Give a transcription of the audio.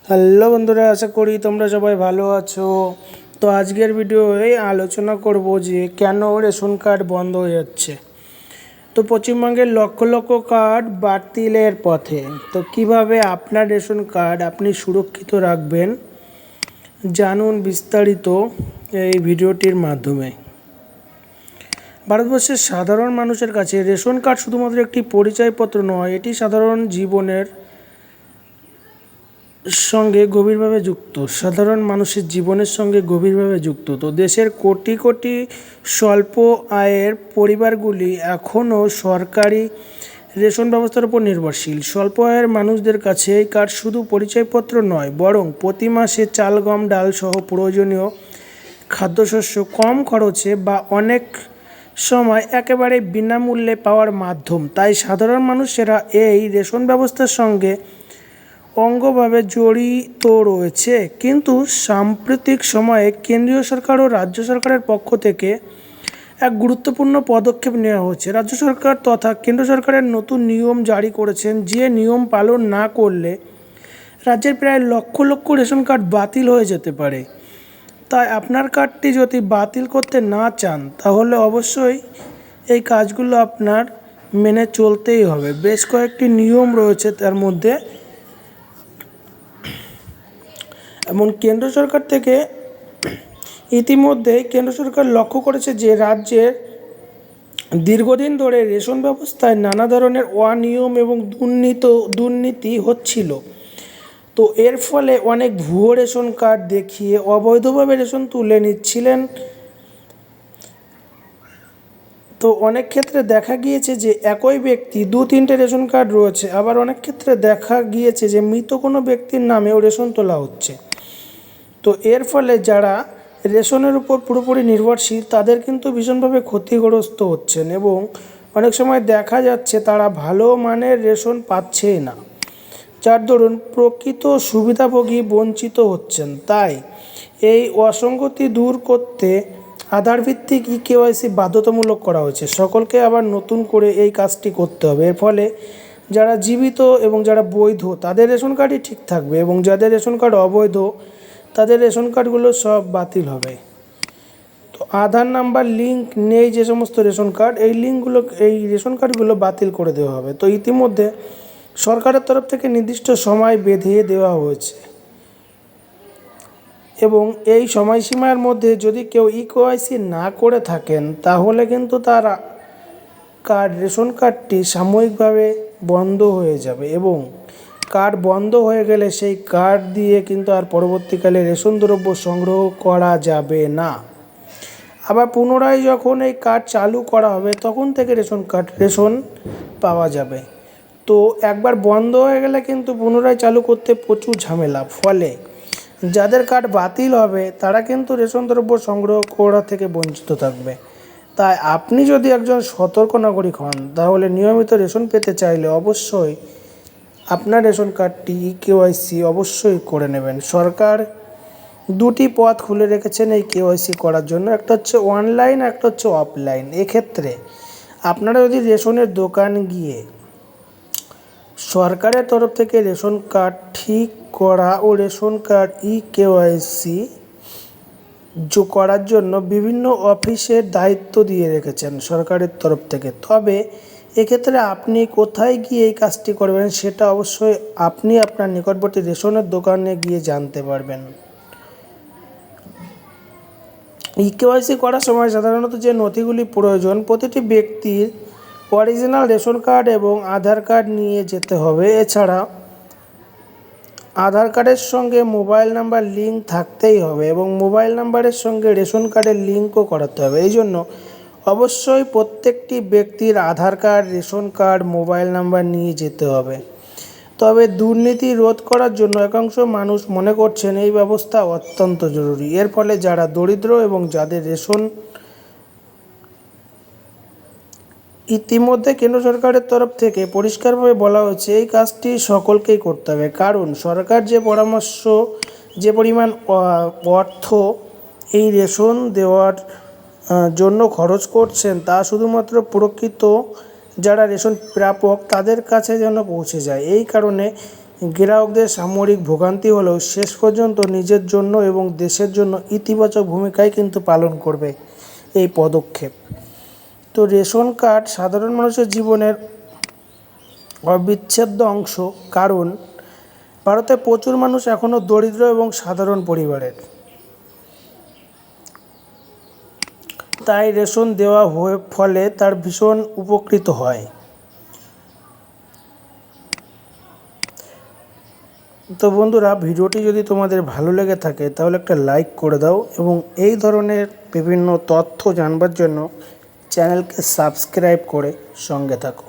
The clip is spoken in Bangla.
হ্যালো বন্ধুরা, আশা করি তোমরা সবাই ভালো আছো। তো আজকের ভিডিওয়ে আলোচনা করব যে কেন রেশন কার্ড বন্ধ হয়ে যাচ্ছে। তো পশ্চিমবঙ্গের লক্ষ লক্ষ কার্ড বাতিলের পথে। তো কিভাবে আপনার রেশন কার্ড আপনি সুরক্ষিত রাখবেন, জানুন বিস্তারিত এই ভিডিওটির মাধ্যমে। ভারতবর্ষের সাধারণ মানুষের কাছে রেশন কার্ড শুধুমাত্র একটি পরিচয়পত্র নয়, এটি সাধারণ জীবনের সঙ্গে গভীরভাবে যুক্ত, সাধারণ মানুষের জীবনের সঙ্গে গভীরভাবে যুক্ত। তো দেশের কোটি কোটি স্বল্প আয়ের পরিবারগুলি এখনও সরকারি রেশন ব্যবস্থার উপর নির্ভরশীল। স্বল্প আয়ের মানুষদের কাছে এই কার্ড শুধু পরিচয়পত্র নয়, বরং প্রতি মাসে চাল, গম, ডাল সহ প্রয়োজনীয় খাদ্যশস্য কম খরচে বা অনেক সময় একেবারে বিনামূল্যে পাওয়ার মাধ্যম। তাই সাধারণ মানুষেরা এই রেশন ব্যবস্থার সঙ্গে অঙ্গভাবে জড়িত রয়েছে। কিন্তু সাম্প্রতিক সময়ে কেন্দ্রীয় সরকার ও রাজ্য সরকারের পক্ষ থেকে এক গুরুত্বপূর্ণ পদক্ষেপ নেওয়া হচ্ছে। রাজ্য সরকার তথা কেন্দ্র সরকারের নতুন নিয়ম জারি করেছেন, যে নিয়ম পালন না করলে রাজ্যের প্রায় লক্ষ লক্ষ রেশন কার্ড বাতিল হয়ে যেতে পারে। তাই আপনার কার্ডটি যদি বাতিল করতে না চান, তাহলে অবশ্যই এই কাজগুলো আপনার মেনে চলতেই হবে। বেশ কয়েকটি নিয়ম রয়েছে তার মধ্যে। এমন কেন্দ্র সরকার থেকে ইতিমধ্যেই কেন্দ্র সরকার লক্ষ্য করেছে যে রাজ্যের দীর্ঘদিন ধরে রেশন ব্যবস্থায় নানা ধরনের অনিয়ম এবং দুর্নীতি হচ্ছিল। তো এর ফলে অনেক ভুয়ো রেশন কার্ড দেখিয়ে অবৈধভাবে রেশন তুলে নিচ্ছিলেন। তো অনেক ক্ষেত্রে দেখা গিয়েছে যে একই ব্যক্তি 2-3টে রেশন কার্ড রয়েছে, আবার অনেক ক্ষেত্রে দেখা গিয়েছে যে মৃত কোনো ব্যক্তির নামেও রেশন তোলা হচ্ছে। তো এর ফলে যারা রেশনের উপর পুরোপুরি নির্ভরশীল, তাদের কিন্তু ভীষণভাবে ক্ষতিগ্রস্ত হচ্ছেন এবং অনেক সময় দেখা যাচ্ছে তারা ভালো মানের রেশন পাচ্ছেই না, যার দরুন প্রকৃত সুবিধাভোগী বঞ্চিত হচ্ছেন। তাই এই অসঙ্গতি দূর করতে আধার ভিত্তিক কেওয়াইসি বাধ্যতামূলক করা হয়েছে। সকলকে আবার নতুন করে এই কাজটি করতে হবে। এর ফলে যারা জীবিত এবং যারা বৈধ তাদের রেশন কার্ডই ঠিক থাকবে, এবং যাদের রেশন কার্ড অবৈধ তাদের রেশন কার্ডগুলো সব বাতিল হবে। তো আধার নাম্বার লিঙ্ক নেই যে সমস্ত রেশন কার্ড, এই রেশন কার্ডগুলো বাতিল করে দেওয়া হবে। তো ইতিমধ্যে সরকারের তরফ থেকে নির্দিষ্ট সময় বেঁধে দেওয়া হয়েছে, এবং এই সময়সীমার মধ্যে যদি কেউ কেওয়াইসি না করে থাকেন, তাহলে কিন্তু তার রেশন কার্ডটি সাময়িকভাবে বন্ধ হয়ে যাবে, এবং কার্ড বন্ধ হয়ে গেলে সেই কার্ড দিয়ে কিন্তু আর পরবর্তীকালে রেশন দ্রব্য সংগ্রহ করা যাবে না। আবার পুনরায় যখন এই কার্ড চালু করা হবে, তখন থেকে রেশন পাওয়া যাবে। তো একবার বন্ধ হয়ে গেলে কিন্তু পুনরায় চালু করতে প্রচুর ঝামেলা। ফলে যাদের কার্ড বাতিল হবে তারা কিন্তু রেশন দ্রব্য সংগ্রহ করা থেকে বঞ্চিত থাকবে। তাই আপনি যদি একজন সতর্ক নাগরিক হন, তাহলে নিয়মিত রেশন পেতে চাইলে অবশ্যই আপনার রেশন কার্ডটি কেওয়াইসি অবশ্যই করে নেবেন। সরকার 2টি পথ খুলে রেখেছেন এই কেওয়াইসি করার জন্য, একটা হচ্ছে অনলাইন, একটা হচ্ছে অফলাইন। এক্ষেত্রে আপনারা যদি রেশনের দোকান গিয়ে সরকারের তরফ থেকে রেশন কার্ড ঠিক করা ও রেশন কার্ড কেওয়াইসি করার জন্য বিভিন্ন অফিসের দায়িত্ব দিয়ে রেখেছেন সরকারের তরফ থেকে, তবে এক্ষেত্রে আপনি কোথায় গিয়ে এই কাজটি করবেন সেটা অবশ্যই আপনি আপনার নিকটবর্তী রেশনের দোকানে গিয়ে জানতে পারবেন। কেওয়াইসি করার সময় সাধারণত যে নথিগুলি প্রয়োজন, প্রতিটি ব্যক্তির অরিজিনাল রেশন কার্ড এবং আধার কার্ড নিয়ে যেতে হবে। এছাড়া আধার কার্ডের সঙ্গে মোবাইল নাম্বার লিঙ্ক থাকতেই হবে, এবং মোবাইল নাম্বারের সঙ্গে রেশন কার্ডের লিঙ্কও করাতে হবে। এই জন্য অবশ্যই প্রত্যেকটি ব্যক্তির Aadhaar card, ration card, mobile number নিয়ে যেতে হবে। তবে দুর্নীতি রোধ করার জন্য একাংশ মানুষ মনে করছেন এই ব্যবস্থা অত্যন্ত জরুরি। এর ফলে যারা দরিদ্র এবং যাদের রেশন ইতিমধ্যে কেন্দ্র সরকারের তরফ থেকে পরিষ্কারভাবে বলা হয়েছে এই কাজটি সকলকেই করতে হবে, কারণ সরকার যে পরিমাণ অর্থ এই রেশন দেওয়ার জন্য খরচ করছেন, তা শুধুমাত্র প্রকৃত যারা রেশন প্রাপক তাদের কাছে যেন পৌঁছে যায়। এই কারণে গ্রাহকদের সামরিক ভোগান্তি হলেও শেষ পর্যন্ত নিজের জন্য এবং দেশের জন্য ইতিবাচক ভূমিকাই কিন্তু পালন করবে এই পদক্ষেপ। তো রেশন কার্ড সাধারণ মানুষের জীবনের অবিচ্ছেদ্য অংশ, কারণ ভারতে প্রচুর মানুষ এখনও দরিদ্র এবং সাধারণ পরিবারের, তাই রেশন দেওয়া ফলে তার ভীষণ উপকৃত হয়। তো বন্ধুরা, ভিডিওটি যদি তোমাদের ভালো লেগে থাকে তাহলে একটা লাইক করে দাও এবং এই ধরনের বিভিন্ন তথ্য জানবার জন্য চ্যানেলকে সাবস্ক্রাইব করে সঙ্গে থাকো।